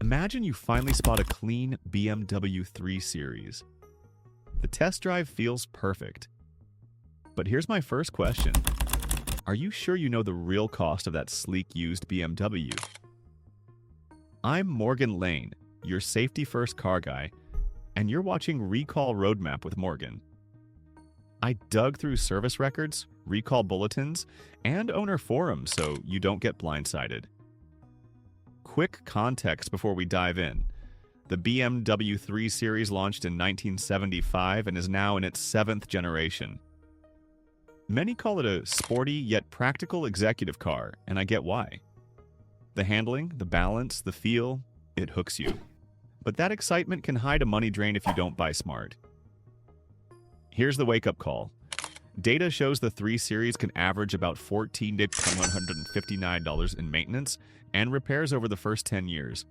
Imagine you finally spot a clean BMW 3 Series. The test drive feels perfect. But here's my first question. Are you sure you know the real cost of that sleek used BMW? I'm Morgan Lane, your safety-first car guy, and you're watching Recall Roadmap with Morgan. I dug through service records, recall bulletins, and owner forums so you don't get blindsided. Quick context before we dive in. The BMW 3 Series launched in 1975 and is now in its 7th generation. Many call it a sporty yet practical executive car, and I get why. The handling, the balance, the feel, it hooks you. But that excitement can hide a money drain if you don't buy smart. Here's the wake-up call. Data shows the 3 Series can average about $1,400 to $159 in maintenance and repairs over the first 10 years.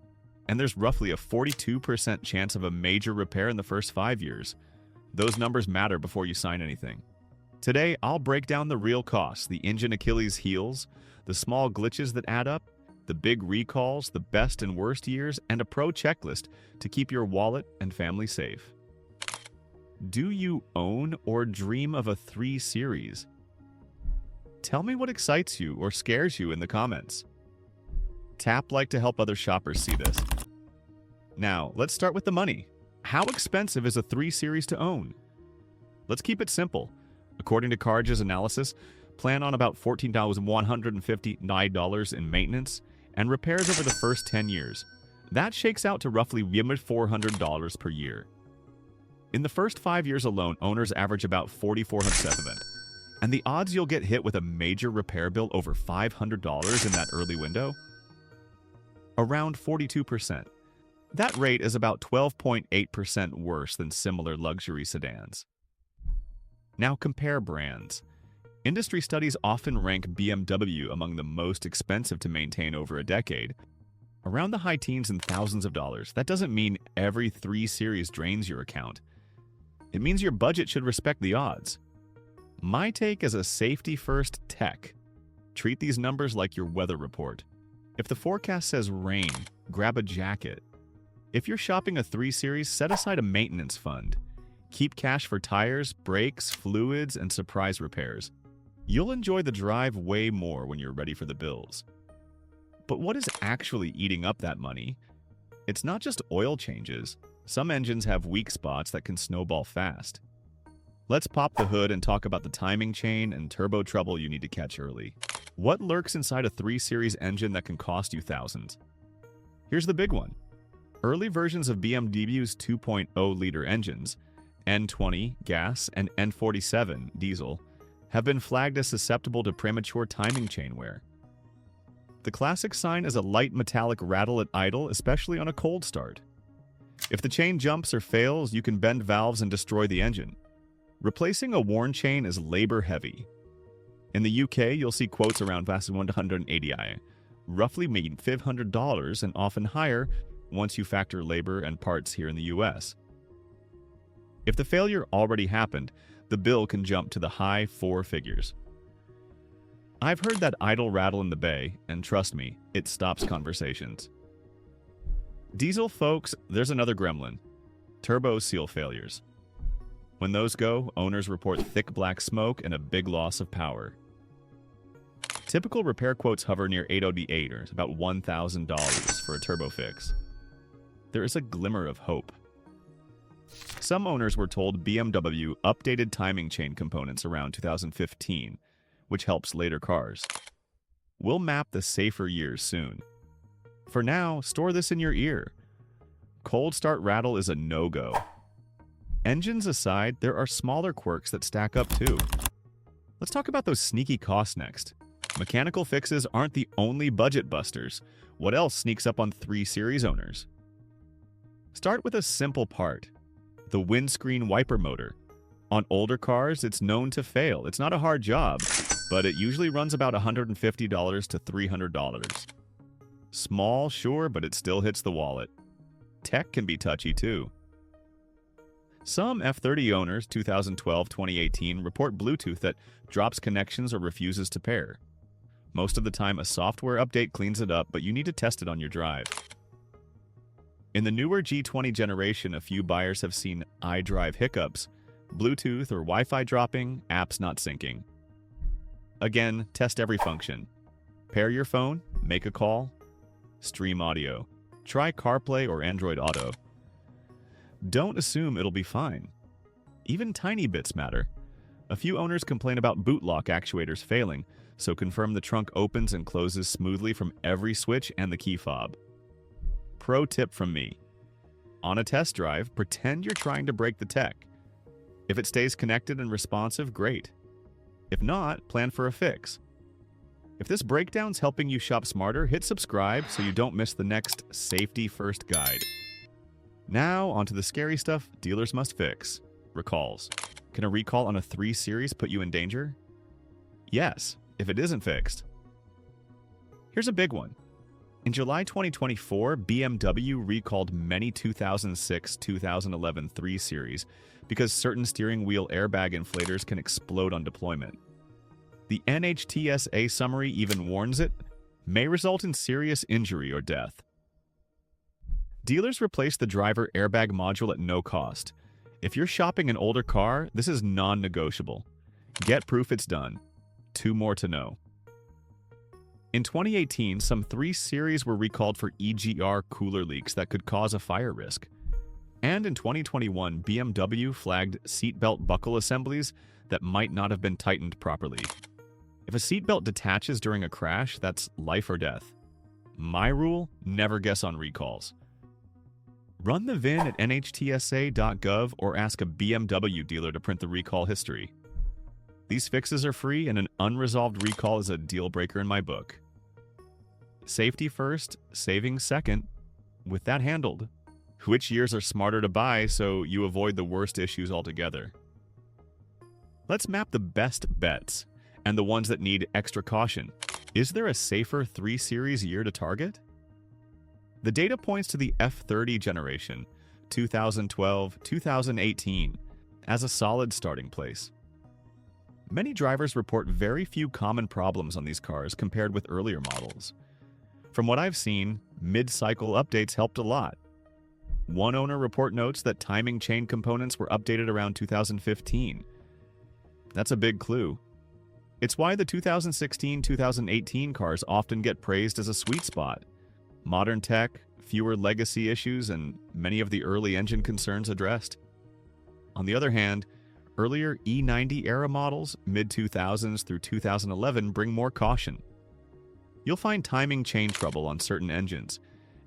And there's roughly a 42% chance of a major repair in the first 5 years. Those numbers matter before you sign anything. Today, I'll break down the real costs, the engine Achilles heels, the small glitches that add up, the big recalls, the best and worst years, and a pro checklist to keep your wallet and family safe. Do you own or dream of a 3 Series? Tell me what excites you or scares you in the comments. Tap like to help other shoppers see this. Now, let's start with the money. How expensive is a 3 Series to own? Let's keep it simple. According to Carge's analysis, plan on about $14,159 in maintenance and repairs over the first 10 years. That shakes out to roughly $400 per year. In the first 5 years alone, owners average about $4,407, and the odds you'll get hit with a major repair bill over $500 in that early window? Around 42%. That rate is about 12.8% worse than similar luxury sedans. Now compare brands. Industry studies often rank BMW among the most expensive to maintain over a decade, around the high teens and thousands of dollars. That doesn't mean every 3 Series drains your account. It means your budget should respect the odds. My take is a safety-first tech. Treat these numbers like your weather report. If the forecast says rain, grab a jacket. If you're shopping a 3 Series, set aside a maintenance fund. Keep cash for tires, brakes, fluids, and surprise repairs. You'll enjoy the drive way more when you're ready for the bills. But what is actually eating up that money? It's not just oil changes. Some engines have weak spots that can snowball fast. Let's pop the hood and talk about the timing chain and turbo trouble you need to catch early. What lurks inside a 3 Series engine that can cost you thousands? Here's the big one. Early versions of BMW's 2.0-liter engines, N20 gas and N47 diesel, have been flagged as susceptible to premature timing chain wear. The classic sign is a light metallic rattle at idle, especially on a cold start. If the chain jumps or fails, you can bend valves and destroy the engine. Replacing a worn chain is labor-heavy. In the UK, you'll see quotes around $180, roughly mean $500 and often higher once you factor labor and parts here in the US. If the failure already happened, the bill can jump to the high 4 figures. I've heard that idle rattle in the bay, and trust me, it stops conversations. Diesel folks, there's another gremlin. Turbo seal failures. When those go, owners report thick black smoke and a big loss of power. Typical repair quotes hover near $808, or about $1,000 for a turbo fix. There is a glimmer of hope. Some owners were told BMW updated timing chain components around 2015, which helps later cars. We'll map the safer years soon. For now, store this in your ear. Cold start rattle is a no-go. Engines aside, there are smaller quirks that stack up too. Let's talk about those sneaky costs next. Mechanical fixes aren't the only budget busters. What else sneaks up on 3 Series owners? Start with a simple part. The windscreen wiper motor. On older cars, it's known to fail. It's not a hard job, but it usually runs about $150 to $300. Small, sure, but it still hits the wallet. Tech can be touchy too. Some F30 owners, 2012-2018, report Bluetooth that drops connections or refuses to pair. Most of the time, a software update cleans it up, but you need to test it on your drive. In the newer G20 generation, a few buyers have seen iDrive hiccups, Bluetooth or Wi-Fi dropping, apps not syncing. Again, test every function. Pair your phone, make a call, stream audio. Try CarPlay or Android Auto. Don't assume it'll be fine. Even tiny bits matter. A few owners complain about boot lock actuators failing, so confirm the trunk opens and closes smoothly from every switch and the key fob. Pro tip from me. On a test drive, pretend you're trying to break the tech. If it stays connected and responsive, great. If not, plan for a fix. If this breakdown's helping you shop smarter, hit subscribe so you don't miss the next Safety First guide. Now, onto the scary stuff dealers must fix. Recalls. Can a recall on a 3 Series put you in danger? Yes, if it isn't fixed. Here's a big one. In July 2024, BMW recalled many 2006-2011 3 Series because certain steering wheel airbag inflators can explode on deployment. The NHTSA summary even warns it may result in serious injury or death. Dealers replace the driver airbag module at no cost. If you're shopping an older car, this is non-negotiable. Get proof it's done. 2 more to know. In 2018, some 3 Series were recalled for EGR cooler leaks that could cause a fire risk. And in 2021, BMW flagged seatbelt buckle assemblies that might not have been tightened properly. If a seatbelt detaches during a crash, that's life or death. My rule, never guess on recalls. Run the VIN at nhtsa.gov or ask a BMW dealer to print the recall history. These fixes are free, and an unresolved recall is a deal breaker in my book. Safety first, savings second. With that handled, which years are smarter to buy so you avoid the worst issues altogether? Let's map the best bets and the ones that need extra caution. Is there a safer 3 Series year to target? The data points to the F30 generation, 2012-2018, as a solid starting place. Many drivers report very few common problems on these cars compared with earlier models. From what I've seen, mid-cycle updates helped a lot. One owner report notes that timing chain components were updated around 2015. That's a big clue. It's why the 2016-2018 cars often get praised as a sweet spot. Modern tech, fewer legacy issues, and many of the early engine concerns addressed. On the other hand, earlier E90 era models, mid-2000s through 2011, bring more caution. You'll find timing chain trouble on certain engines,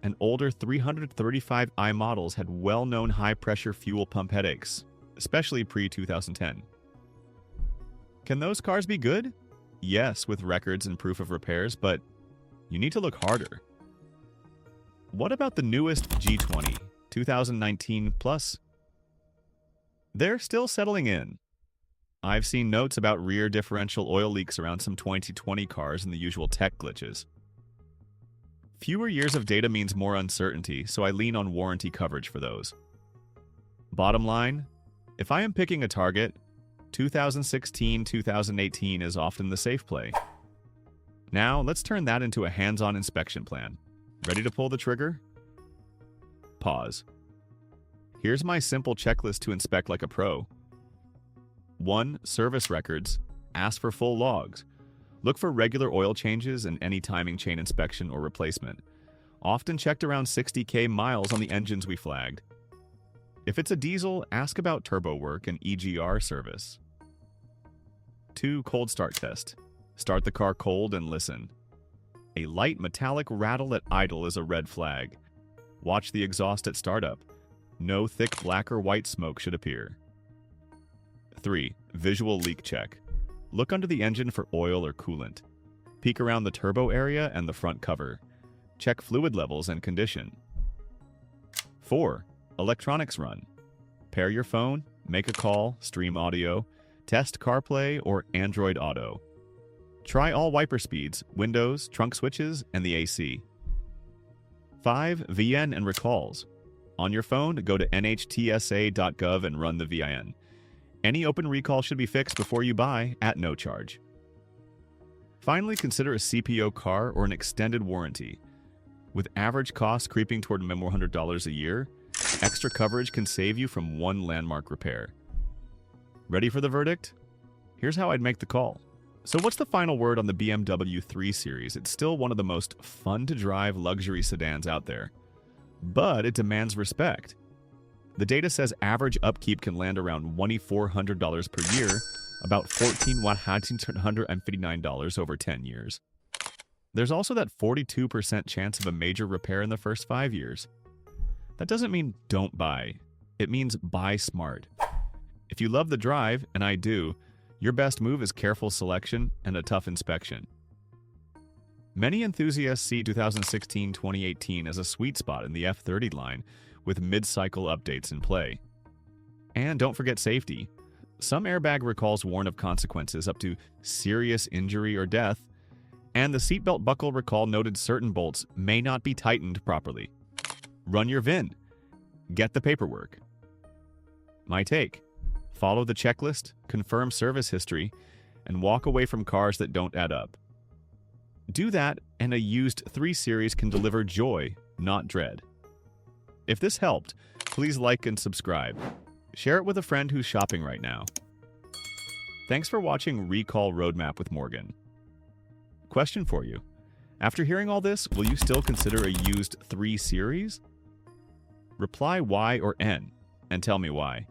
and older 335i models had well-known high-pressure fuel pump headaches, especially pre-2010. Can those cars be good? Yes, with records and proof of repairs, but you need to look harder. What about the newest G20, 2019 plus? They're still settling in. I've seen notes about rear differential oil leaks around some 2020 cars and the usual tech glitches. Fewer years of data means more uncertainty, so I lean on warranty coverage for those. Bottom line, if I am picking a target, 2016-2018 is often the safe play. Now, let's turn that into a hands-on inspection plan. Ready to pull the trigger? Pause. Here's my simple checklist to inspect like a pro. 1. Service records. Ask for full logs. Look for regular oil changes and any timing chain inspection or replacement. Often checked around 60,000 miles on the engines we flagged. If it's a diesel, ask about turbo work and EGR service. 2. Cold start test. Start the car cold and listen. A light metallic rattle at idle is a red flag. Watch the exhaust at startup. No thick black or white smoke should appear. 3. Visual leak check. Look under the engine for oil or coolant. Peek around the turbo area and the front cover. Check fluid levels and condition. 4. Electronics run. Pair your phone, make a call, stream audio, test CarPlay or Android Auto. Try all wiper speeds, windows, trunk switches, and the AC. 5. VIN and recalls. On your phone, go to nhtsa.gov and run the VIN. Any open recall should be fixed before you buy at no charge. Finally, consider a CPO car or an extended warranty. With average costs creeping toward $100 a year, extra coverage can save you from one landmark repair. Ready for the verdict? Here's how I'd make the call. So what's the final word on the BMW 3 Series? It's still one of the most fun-to-drive luxury sedans out there, but it demands respect. The data says average upkeep can land around $2,400 per year, about $14,159 over 10 years. There's also that 42% chance of a major repair in the first 5 years. That doesn't mean don't buy. It means buy smart. If you love the drive, and I do, your best move is careful selection and a tough inspection. Many enthusiasts see 2016-2018 as a sweet spot in the F30 line, with mid-cycle updates in play. And don't forget safety. Some airbag recalls warn of consequences up to serious injury or death, and the seatbelt buckle recall noted certain bolts may not be tightened properly. Run your VIN. Get the paperwork. My take: follow the checklist, confirm service history, and walk away from cars that don't add up. Do that, and a used 3 Series can deliver joy, not dread. If this helped, please like and subscribe. Share it with a friend who's shopping right now. Thanks for watching Recall Roadmap with Morgan. Question for you. After hearing all this, will you still consider a used 3 Series? Reply Y or N and tell me why.